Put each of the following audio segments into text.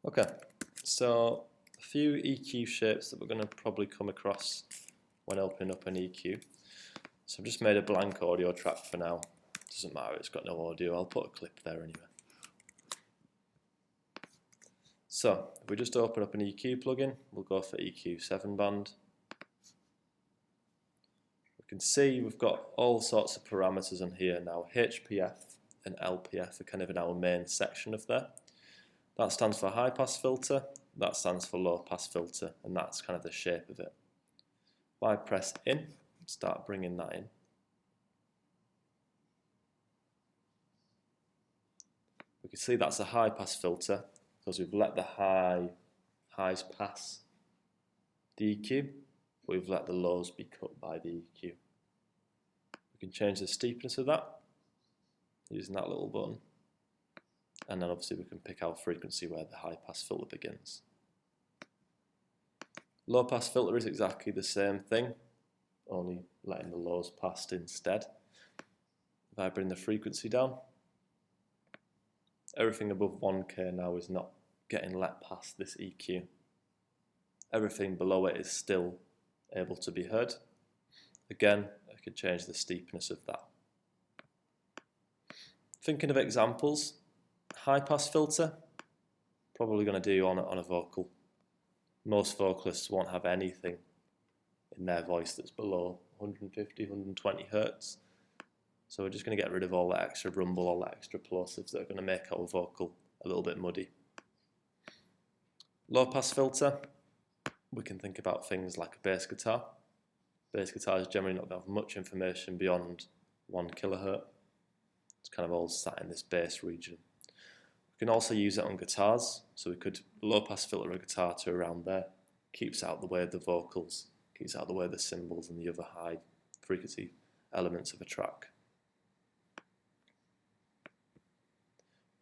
Okay, so a few EQ shapes that we're going to probably come across when opening up an EQ. So I've just made a blank audio track for now. Doesn't matter, it's got no audio, I'll put a clip there anyway. So if we just open up an EQ plugin, we'll go for EQ 7 band. We can see we've got all sorts of parameters on here now. HPF and LPF are kind of in our main section of there. That stands for high pass filter, that stands for low pass filter, and that's kind of the shape of it. If I press in, start bringing that in. We can see that's a high pass filter because we've let the highs pass the EQ, but we've let the lows be cut by the EQ. We can change the steepness of that using that little button. And then obviously we can pick our frequency where the high pass filter begins. Low pass filter is exactly the same thing, only letting the lows pass instead. If I bring the frequency down, everything above 1K now is not getting let past this EQ. Everything below it is still able to be heard. Again, I could change the steepness of that. Thinking of examples, high pass filter, probably going to do on a vocal. Most vocalists won't have anything in their voice that's below 150, 120 Hertz. So we're just going to get rid of all that extra rumble, all that extra plosives that are going to make our vocal a little bit muddy. Low pass filter, we can think about things like a bass guitar. Bass guitars generally not going to have much information beyond 1 kHz. It's kind of all sat in this bass region. We can also use it on guitars, so we could low pass filter a guitar to around there. Keeps out the way of the vocals, keeps out the way of the cymbals and the other high frequency elements of a track.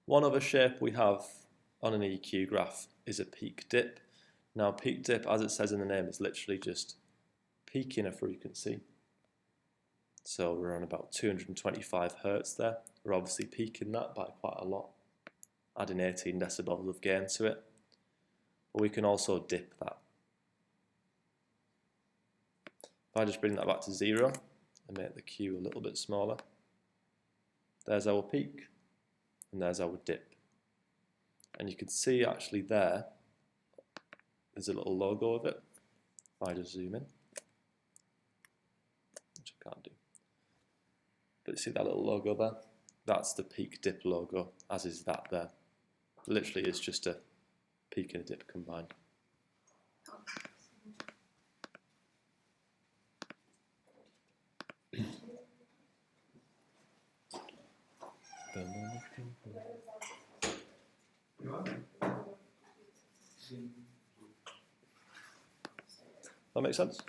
One other shape we have on an EQ graph is a peak dip. Now peak dip, as it says in the name, is literally just peaking a frequency. So we're on about 225 Hertz there. We're obviously peaking that by quite a lot, adding 18 decibels of gain to it. But we can also dip that. If I just bring that back to 0 and make the Q a little bit smaller, there's our peak and there's our dip. And you can see actually there's a little logo of it. If I just zoom in, which I can't do. But you see that little logo there? That's the peak dip logo, as is that there. Literally it's just a peak and a dip combined. That makes sense?